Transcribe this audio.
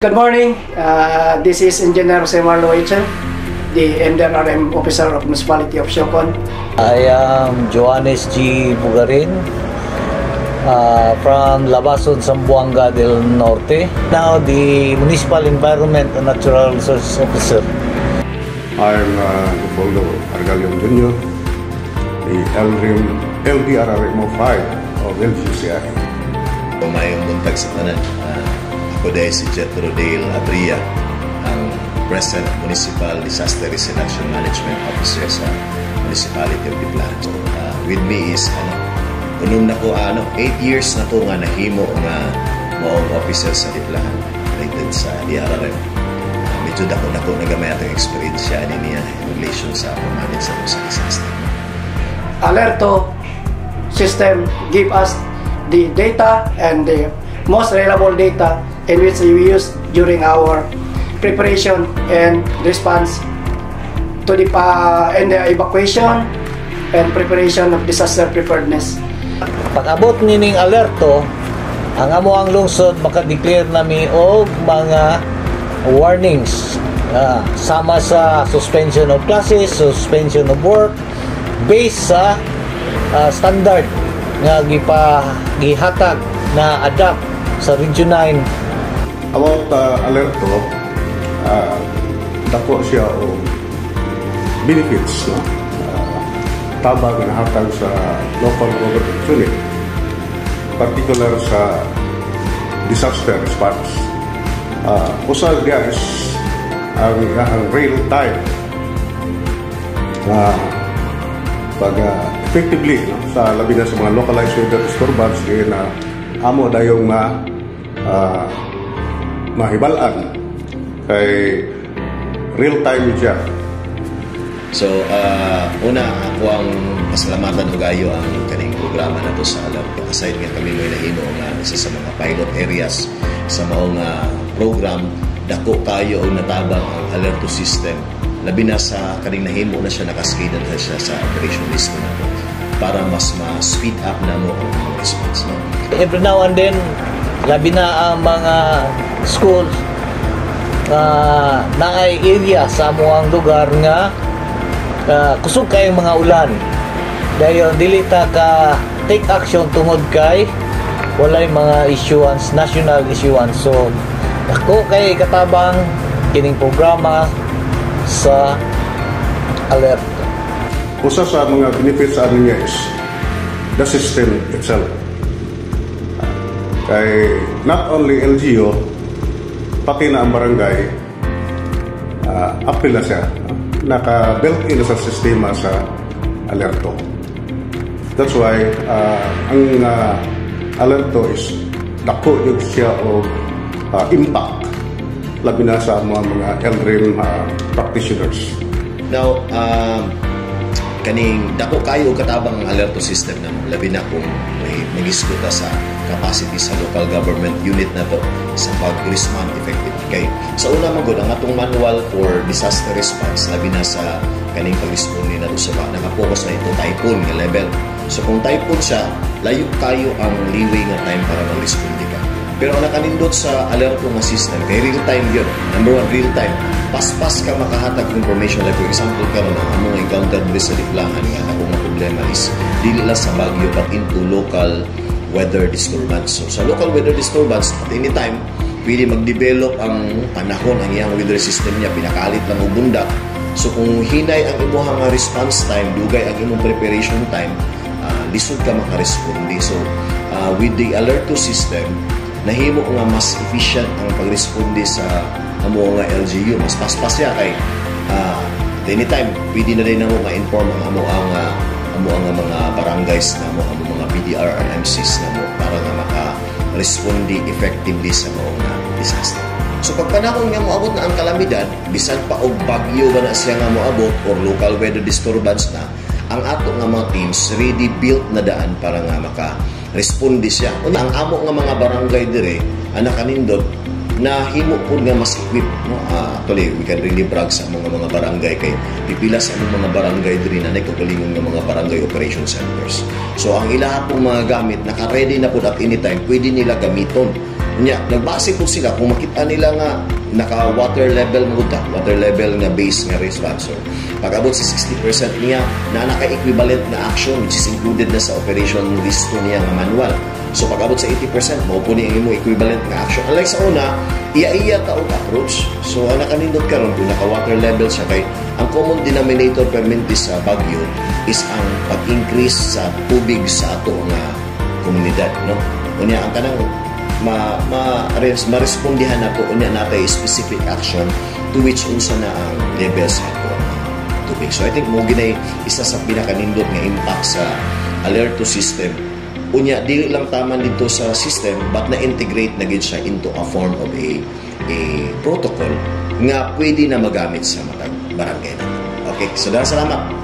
Good morning. This is Engineer Jose Marlo Echel, the MDRRM Officer of Municipality of Siocon. I am Johannes G. Bugarin from Labason, Zamboanga del Norte. Now the Municipal Environment and Natural Resources Officer. I'm Leopoldo Argalion Jr., the LDRRM 5 of LGCI. Mayong buntag sa tanan. Ako dahil si Jethro Dale Abria, ang Present Municipal Disaster Risk Reduction Management Officer sa Municipality of Diplan. So, with me is, unong na ko, 8 years na ko nga nahimo nga maong officer sa Diplan related sa DRRM. Medyo dako nagamay atong experience siya niya in relation sa pag-manage sa disaster. Alerto system give us the data and the most reliable data in which we use during our preparation and response to the evacuation and preparation of disaster preparedness. Pag-abot nining alerto, ang amo ang lungsod maka-declare nami og mga warnings sama sa suspension of classes, suspension of work based sa standard nga gihatag na adapt sa Region 9. About alerto, dako siya o benefits, no? Tabang na hatag sa local government unit, particular sa disaster response. Usal diya is ang real time pag effectively, no? Sa labi na sa mga localized weather disturbance na amo dayong mahibalaan kay real time siya. So, una, ako ang pasalamatan o gayo ang kaning programa na to sa alam. Aside nga kami may nahimo nga isa sa mga pilot areas sa maong program, dako kayo ang natabang ang alerto system. Labi na sa kaning nahimo na siya, nakaskade na siya sa operation list na to para mas ma-speed up na mo ang response. No? Every now and then, labi na ang mga schools na ay area sa amuang lugar nga kusog kayong mga ulan. Dahil dili ta ka take action tungod kay walay mga issuance, national issuance. So, ako kay katabang kining programa sa alert. Usa sa mga benefits sa niya is the system itself. Kay not only LGU, pati na ang barangay, apil na siya. Naka-built-in sa sistema sa alerto. That's why ang alerto is dako yung siya o impact labi na sa mga LRIM practitioners. Now, kaning dako kayo katabang ang alerto system na labi na kung may nagiskuta sa capacity sa local government unit na to sa pag-respond effectively kay sa una magod ang atong manual for disaster response labi na sa kaning pag-respond ni na to sa naka-focus na ito typhoon nga level. So kung typhoon siya, layo kayo ang leeway nga time para mag-respond ka. Pero ang nakanindot sa alerto nga system kay real time yun. Number one, real time. Paspas ka makahatag information. Like for example, karon ang among encounter diri sa Diplangan nga akong problema is dili lang sa bagyo but into local weather disturbance. So sa local weather disturbance at any time pwede mag-develop ang panahon ang iyang weather system niya, pinakalit lang og bunda. So kung hinay ang imong response time, dugay ang imong preparation time, lisod ka makaresponde. So with the alerto system, nahimo nga mas efficient ang pagresponde sa amo nga LGU. Mas paspas siya kay anytime pwede na rin na mo ma-inform ang amo ang mga barangays na mo, ang mga BDR and MCs na mo para nga maka-responde effectively sa mga disaster. So pag panahon nga moabot na ang kalamidad, bisan pa og bagyo ba na siya nga moabot or local weather disturbance na, ang ato nga mga teams ready built na daan para nga maka-responde siya. Ang amo nga mga barangay dire, ang nakanindot, na himo po nga mas equip, no? Actually, we can really brag sa mga barangay kay pipila sa mga barangay diri na nagkagalingon ng mga barangay operation centers. So ang ilaha pong mga gamit naka-ready na po at anytime pwede nila gamiton Nya, nagbase po sila kung makita nila nga naka water level water level nga base nga response. So, pag abot sa 60% niya na naka-equivalent na action which is included na sa operation list niya nga manual. So pag abot sa 80%, mao po niya imo equivalent nga action. Unlike sa una, iya taog approach. So ang nakanindot karon kung naka-water level siya kay ang common denominator permanente sa Baguio is ang pag-increase sa tubig sa ato nga komunidad, no? Unya ang kanang ma-respondihan nato unya natay specific action to which unsa na ang level sa ato tubig. So I think mo ginay isa sa pinakanindot nga impact sa alerto system. Unya dili lang taman dito sa system but na-integrate na gid siya into a form of a protocol nga pwede na magamit sa matag barangay natin. Okay, so salamat.